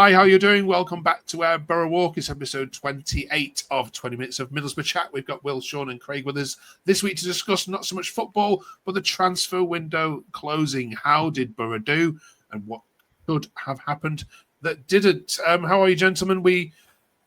Hi, how are you doing? Welcome back to our Borough Walk. It's episode 28 of 20 Minutes of Middlesbrough Chat. We've got Will, Sean and Craig with us this week to discuss not so much football, but the transfer window closing. How did Borough do and what could have happened that didn't? How are you, gentlemen? We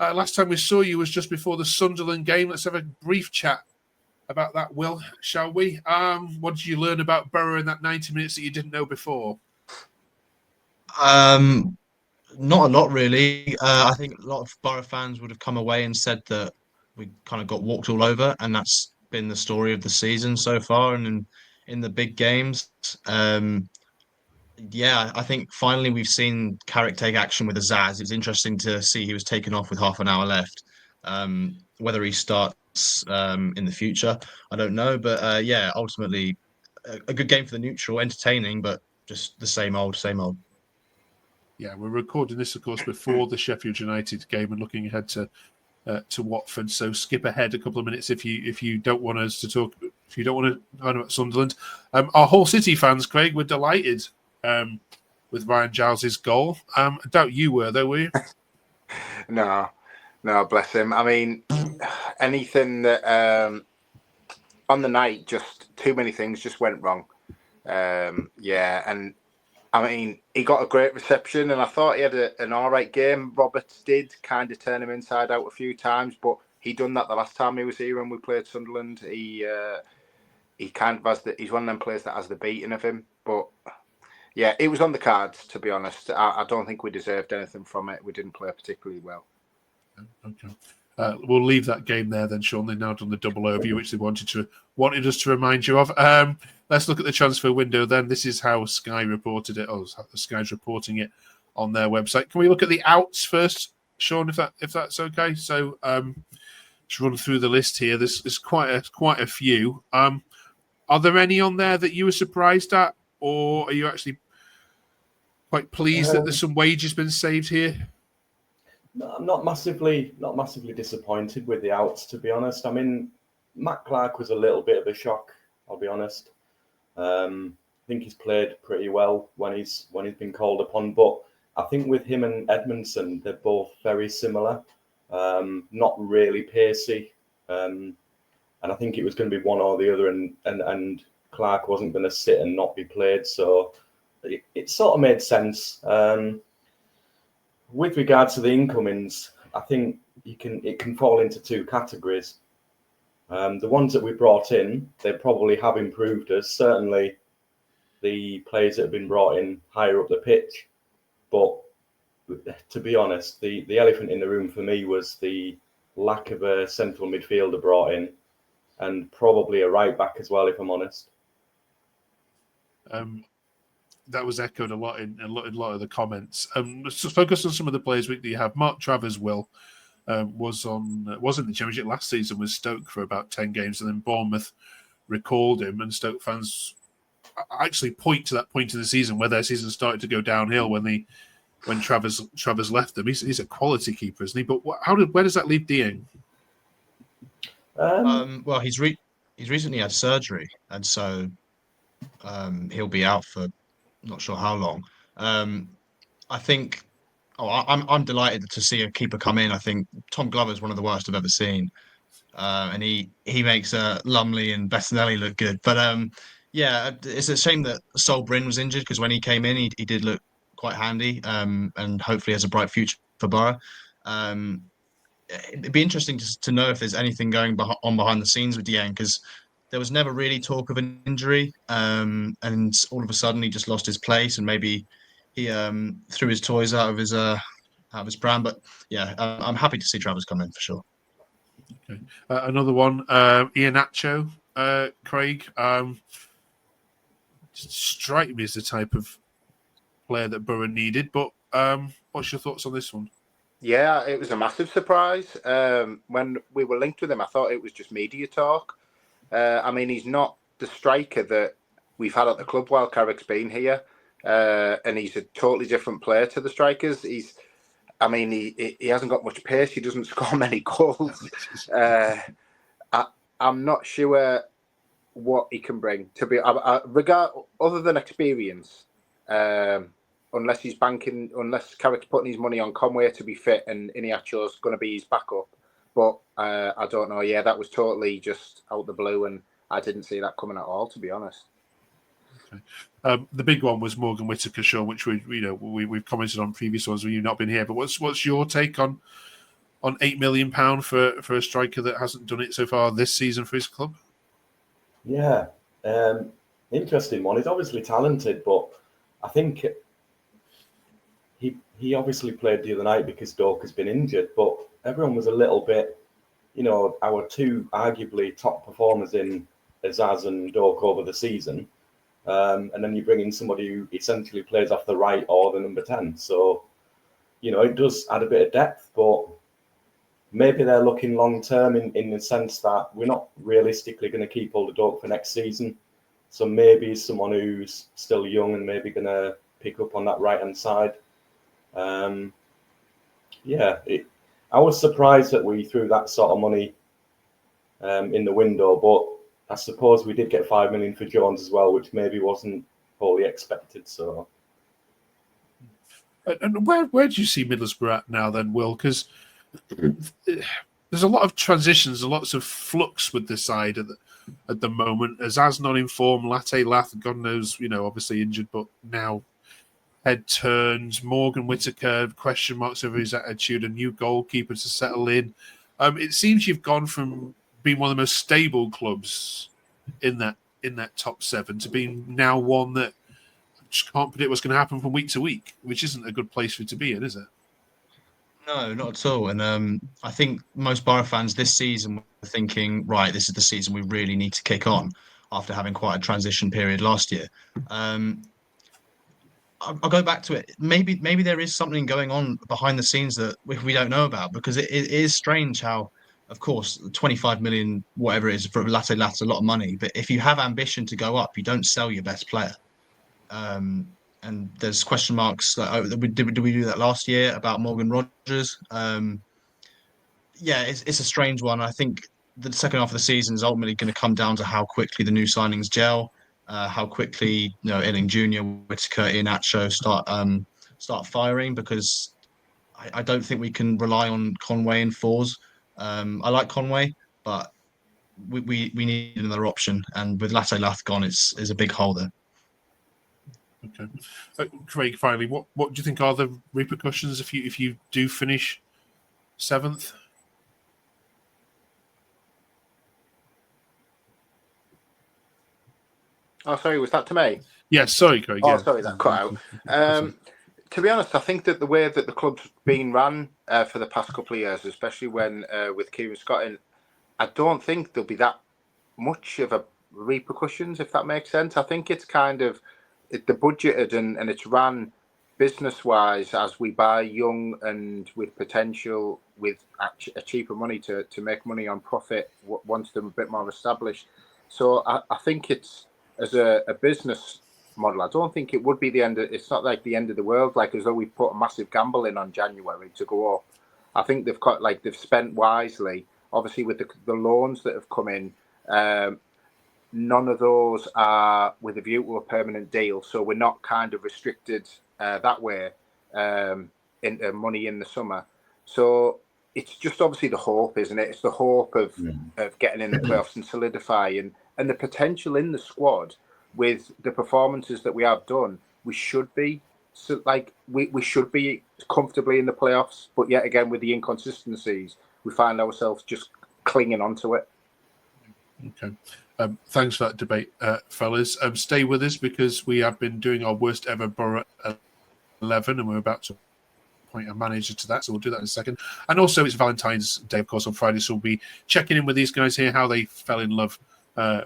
last time we saw you was just before the Sunderland game. Let's have a brief chat about that, Will, shall we? What did you learn about Borough in that 90 minutes that you didn't know before? Not a lot, really. I think a lot of Borough fans would have come away and said that we kind of got walked all over, and that's been the story of the season so far. And in the big games, yeah, I think finally we've seen Carrick take action with a Zaz. It's interesting to see he was taken off with half an hour left. Whether he starts in the future, I don't know. But yeah, ultimately, a good game for the neutral, entertaining, but just the same old, same old. Yeah, we're recording this, of course, before the Sheffield United game and looking ahead to Watford. So skip ahead a couple of minutes if you don't want us to talk. If you don't want to learn about Sunderland, our whole City fans, Craig, were delighted with Ryan Giles's goal. I doubt you were, though, were you? No, bless him. I mean, anything that on the night, just too many things just went wrong. Yeah, and I mean, he got a great reception, and I thought he had an all right game. Roberts did kind of turn him inside out a few times, but he done that the last time he was here when we played Sunderland. He kind of has he's one of them players that has the beating of him. But yeah, it was on the cards, to be honest. I don't think we deserved anything from it. We didn't play particularly well. Okay. We'll leave that game there then, Sean. They've now done the double overview, which they wanted us to remind you of. Let's look at the transfer window then. This is how Sky reported it. Oh, Sky's reporting it on their website. Can we look at the outs first, Sean, if that's okay? So just run through the list here. There's quite a few. Are there any on there that you were surprised at, or are you actually quite pleased that there's some wages been saved here? No, I'm not massively disappointed with the outs, to be honest. I mean, Matt Clark was a little bit of a shock, I'll be honest. I think he's played pretty well when he's been called upon, but I think with him and Edmondson, they're both very similar. Not really pacey, and I think it was going to be one or the other, and Clark wasn't going to sit and not be played, so it sort of made sense. With regard to the incomings, I think it can fall into two categories. The ones that we brought in, they probably have improved us. Certainly, the players that have been brought in higher up the pitch. But to be honest, the elephant in the room for me was the lack of a central midfielder brought in, and probably a right back as well, if I'm honest. That was echoed a lot in a lot of the comments. Let's just focus on some of the players that you have. Mark Travers was in the Championship last season with Stoke for about 10 games, and then Bournemouth recalled him, and Stoke fans actually point to that point in the season where their season started to go downhill when Travers left them. He's a quality keeper, isn't he? But where does that leave Dieng? Well, he's recently had surgery, and so he'll be out for not sure how long. I think. Oh, I'm delighted to see a keeper come in. I think Tom Glover is one of the worst I've ever seen, and he makes Lumley and Bettinelli look good. But yeah, it's a shame that Sol Bryn was injured, because when he came in, he did look quite handy, and hopefully has a bright future for Borough. It'd be interesting to know if there's anything going on behind the scenes with Dieng, because there was never really talk of an injury, and all of a sudden he just lost his place, and maybe he threw his toys out of his pram. But yeah, I'm happy to see Travers come in for sure. Okay. Another one, Iheanacho, Craig. Strike me as the type of player that Borough needed, but what's your thoughts on this one? Yeah, it was a massive surprise. When we were linked with him, I thought it was just media talk. I mean, he's not the striker that we've had at the club while Carrick's been here, and he's a totally different player to the strikers. He hasn't got much pace. He doesn't score many goals. I'm not sure what he can bring. To be other than experience, unless Carrick's putting his money on Conway to be fit and Iheanacho's going to be his backup. But I don't know. Yeah, that was totally just out the blue, and I didn't see that coming at all, to be honest. Okay. The big one was Morgan Whittaker, Sean, which we've commented on previous ones when you've not been here. But what's your take on £8 million for a striker that hasn't done it so far this season for his club? Yeah, interesting one. He's obviously talented, but I think he obviously played the other night because Doak has been injured. But everyone was a little bit, our two arguably top performers in Azaz and Doak over the season. And then you bring in somebody who essentially plays off the right or the number 10. So, it does add a bit of depth, but maybe they're looking long term in the sense that we're not realistically going to keep hold of Doak for next season. So maybe someone who's still young and maybe going to pick up on that right-hand side. I was surprised that we threw that sort of money in the window, but I suppose we did get 5 million for Jones as well, which maybe wasn't wholly expected. So, and where do you see Middlesbrough at now then, Will? Because there's a lot of transitions, lots of flux with this side at the moment. Azaz not in form, Latte Lath, God knows, obviously injured, but now head turns. Morgan Whittaker, question marks over his attitude, a new goalkeeper to settle in. It seems you've gone from being one of the most stable clubs in that top 7 to being now one that just can't predict what's going to happen from week to week, which isn't a good place for it to be in, is it? No, not at all. And I think most Borough fans this season were thinking, right, this is the season we really need to kick on after having quite a transition period last year. I'll go back to it. Maybe there is something going on behind the scenes that we don't know about, because it is strange how, of course, 25 million, whatever it is, for Latte Lath's a lot of money. But if you have ambition to go up, you don't sell your best player. And there's question marks. Did we do that last year about Morgan Rogers? It's a strange one. I think the second half of the season is ultimately going to come down to how quickly the new signings gel, how quickly Illing Jr., Whittaker, Iheanacho start firing, because I don't think we can rely on Conway in fours. I like Conway, but we need another option, and with Latte Lath gone, is a big hole there. Okay, Craig. Finally, what do you think are the repercussions if you do finish 7th? Oh, sorry, was that to me? Yes, sorry, Craig. Oh, sorry, that cut out. To be honest, I think that the way that the club's been run for the past couple of years, especially when with Kieran Scott in, I don't think there'll be that much of a repercussions, if that makes sense. I think it's kind of the budgeted and it's ran business-wise as we buy young and with potential, with a cheaper money to make money on profit once they're a bit more established. So I think it's, as a business model, I don't think it would be the end of, it's not like the end of the world, like as though we put a massive gamble in on January to go up. I think they've spent wisely. Obviously, with the loans that have come in, none of those are with a view to a permanent deal. So we're not kind of restricted that way into money in the summer. So it's just obviously the hope, isn't it? It's the hope of getting in the playoffs and solidifying, and the potential in the squad with the performances that we have done. We should be we should be comfortably in the playoffs, but yet again with the inconsistencies, we find ourselves just clinging onto it. Okay. Thanks for that debate, fellas. Stay with us because we have been doing our worst ever Borough 11 and we're about to appoint a manager to that, so we'll do that in a second. And also it's Valentine's Day, of course, on Friday, so we'll be checking in with these guys here, how they fell in love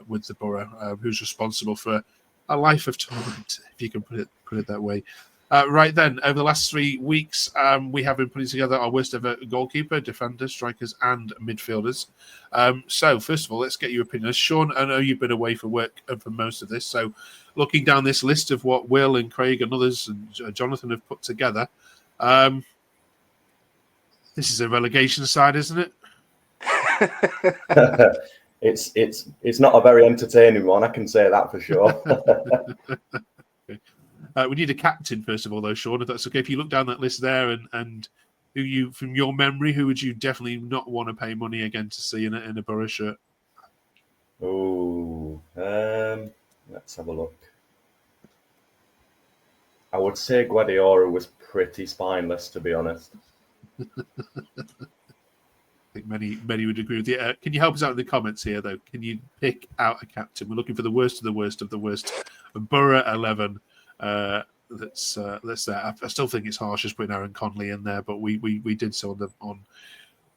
with the Borough, who's responsible for a life of torment, if you can put it that way. Right then, over the last 3 weeks, we have been putting together our worst ever goalkeeper, defenders, strikers, and midfielders. So, first of all, let's get your opinion. Sean, I know you've been away for work for most of this. So, looking down this list of what Will and Craig and others and Jonathan have put together, this is a relegation side, isn't it? It's not a very entertaining one, I can say that for sure. We need a captain first of all, though, Sean. If that's okay, if you look down that list there, and who you, from your memory, who would you definitely not want to pay money again to see in a Borough shirt? Oh, let's have a look. I would say Guardiola was pretty spineless, to be honest. I think many would agree with you. Can you help us out in the comments here, though? Can you pick out a captain? We're looking for the worst of the worst of the worst. Borough 11. That's there. I still think it's harsh just putting Aaron Conley in there, but we did so on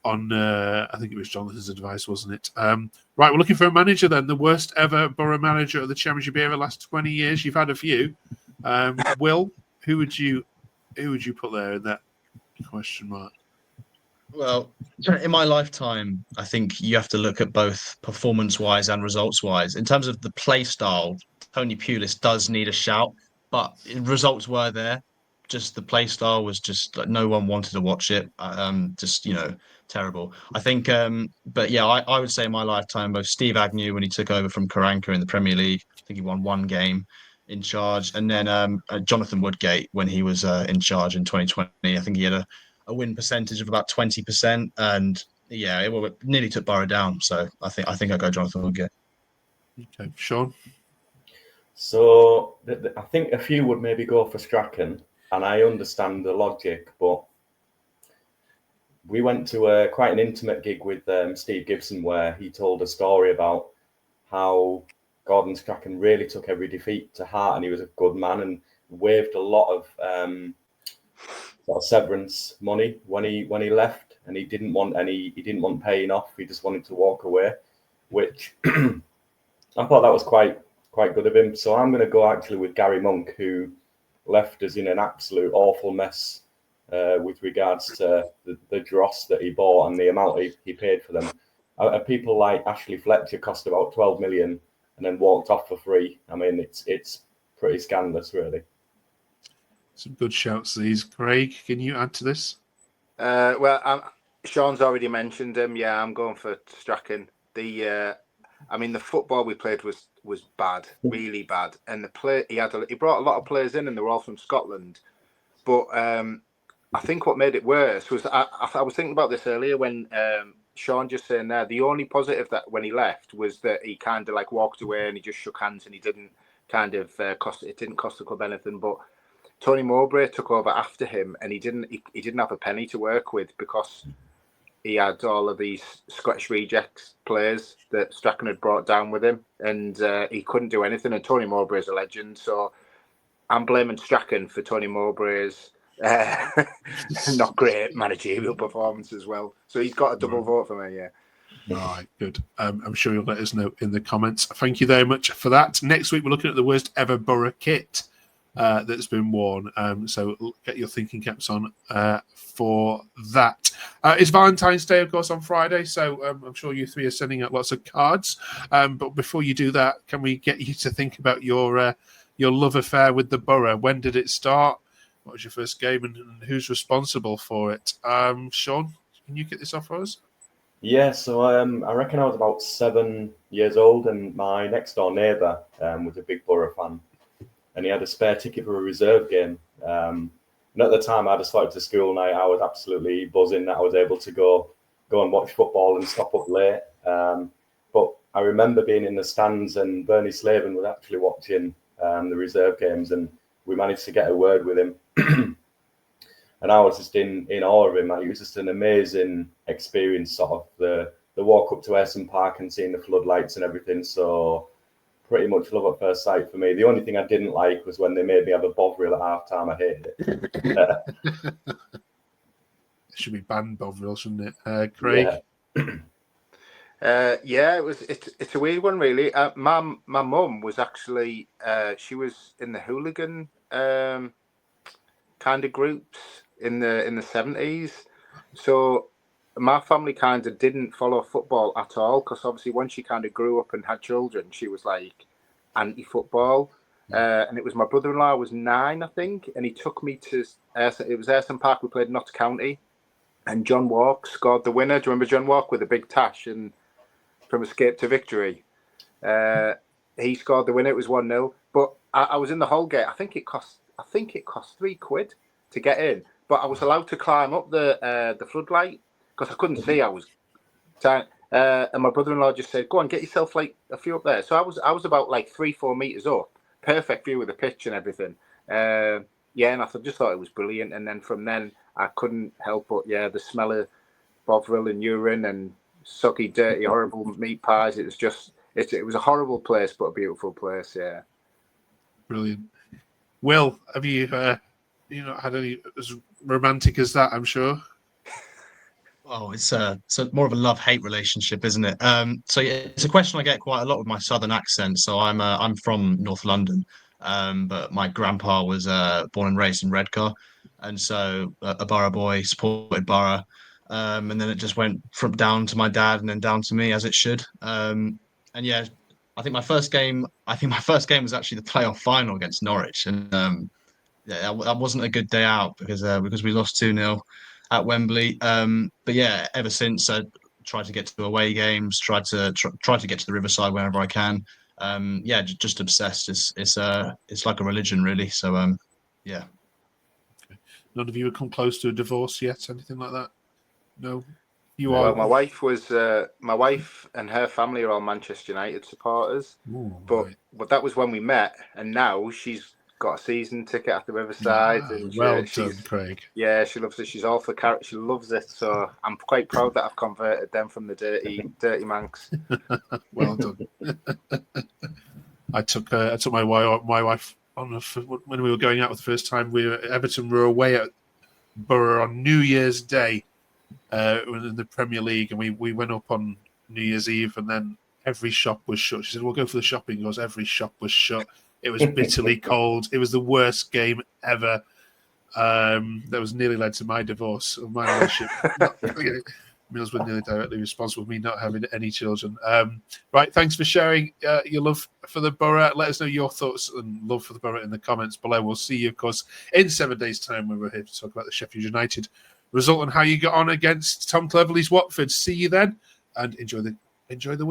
I think it was Jonathan's advice, wasn't it? Right, we're looking for a manager then. The worst ever Borough manager of the Championship era, last 20 years. You've had a few. Will, who would you put there in that question mark? Well, in my lifetime, I think you have to look at both performance-wise and results-wise. In terms of the play style, Tony Pulis does need a shout, but results were there. Just the play style was just like no one wanted to watch it. Just terrible. I think, but yeah, I would say in my lifetime, both Steve Agnew when he took over from Karanka in the Premier League, I think he won one game in charge, and then Jonathan Woodgate when he was in charge in 2020. I think he had a win percentage of about 20%, and yeah, it nearly took Borough down. So I think I'll go Jonathan Woodgate. Okay, Sean. So I think a few would maybe go for Strachan, and I understand the logic, but we went to quite an intimate gig with Steve Gibson where he told a story about how Gordon Strachan really took every defeat to heart, and he was a good man and waived a lot of sort of severance money when he left, and he didn't want paying off. He just wanted to walk away, which I thought that was quite good of him. So I'm going to go actually with Gary Monk, who left us in an absolute awful mess with regards to the dross that he bought and the amount he paid for them. People like Ashley Fletcher cost about 12 million and then walked off for free. I mean, it's pretty scandalous, really. Some good shouts these. Craig, can you add to this? Sean's already mentioned him. Yeah, I'm going for Strachan. The football we played was bad, really bad. And he brought a lot of players in, and they were all from Scotland. But I think what made it worse was I was thinking about this earlier when Sean just saying there. The only positive that when he left was that he kind of like walked away and he just shook hands and he didn't kind of it didn't cost the club anything, but Tony Mowbray took over after him, and he didn't have a penny to work with because he had all of these Scottish rejects players that Strachan had brought down with him, and he couldn't do anything. And Tony Mowbray is a legend, so I'm blaming Strachan for Tony Mowbray's not great managerial performance as well. So he's got a double vote for me. Yeah. All right, good. I'm sure you'll let us know in the comments. Thank you very much for that. Next week, we're looking at the worst ever Borough kit that's been worn. So get your thinking caps on for that. It's Valentine's Day, of course, on Friday. So I'm sure you three are sending out lots of cards. But before you do that, can we get you to think about your love affair with the Borough? When did it start? What was your first game, and who's responsible for it? Sean, can you get this off for us? Yeah, so I reckon I was about 7 years old, and my next door neighbour was a big Borough fan, and he had a spare ticket for a reserve game. And at the time, I just thought it was a school night. I was absolutely buzzing that I was able to go and watch football and stop up late. But I remember being in the stands, and Bernie Slaven was actually watching the reserve games, and we managed to get a word with him. And I was just in awe of him. It was just an amazing experience, sort of the walk up to Ayresome Park and seeing the floodlights and everything. So pretty much love at first sight for me. The only thing I didn't like was when they made me have a Bovril at half time. I hated it. It should be banned, Bovril, shouldn't it? Craig? Yeah. It's a weird one, really. My mum was actually she was in the hooligan kind of groups in the 70s. So my family kind of didn't follow football at all, because obviously when she kind of grew up and had children, she was like anti-football. And it was my brother-in-law was 9, I think, and he took me to it was Ayresome Park. We played Notts County, and John Walk scored the winner. Do you remember John Walk with a big tash and from escape to victory? He scored the winner. It was 1-0. But I was in the whole gate. I think I think it cost £3 to get in, but I was allowed to climb up the floodlight because I couldn't see. I was trying, and my brother-in-law just said, "Go on, get yourself like a few up there." So I was about like 3-4 meters up, perfect view of the pitch and everything. Yeah, and I just thought it was brilliant. And then from then, I couldn't help but the smell of Bovril and urine and soggy, dirty, horrible meat pies. It was just it was a horrible place, but a beautiful place. Yeah, Brilliant. Will, have you had any as romantic as that? I'm sure. Oh, it's more of a love-hate relationship, isn't it? So yeah, it's a question I get quite a lot with my southern accent. So I'm from North London, but my grandpa was born and raised in Redcar, and so a Borough boy, supported Borough, and then it just went from down to my dad and then down to me as it should. And yeah, I think my first game was actually the playoff final against Norwich, and yeah, that wasn't a good day out because we lost 2-0 at Wembley. But yeah, ever since I tried to get to away games, try to get to the Riverside whenever I can. Yeah, just obsessed. It's like a religion, really. So yeah. Okay. None of you have come close to a divorce yet? Anything like that? No. You are. Well, my wife and her family are all Manchester United supporters. Ooh, but right. that was when we met, and now she's got a season ticket at the Riverside. And well done, Craig. Yeah, she loves it. She's all for carrot. She loves it. So I'm quite proud that I've converted them from the dirty Manx. Well done. I took my wife on when we were going out for the first time. Everton were away at Borough on New Year's Day in the Premier League, and we went up on New Year's Eve, and then every shop was shut. She said, "We'll go for the shopping." Because every shop was shut. It was bitterly cold. It was the worst game ever. That was nearly led to my divorce. My relationship. Mills were nearly directly responsible for me not having any children. Right, thanks for sharing your love for the Borough. Let us know your thoughts and love for the Borough in the comments below. We'll see you, of course, in 7 days' time when we're here to talk about the Sheffield United result and how you got on against Tom Cleverley's Watford. See you then, and enjoy the week.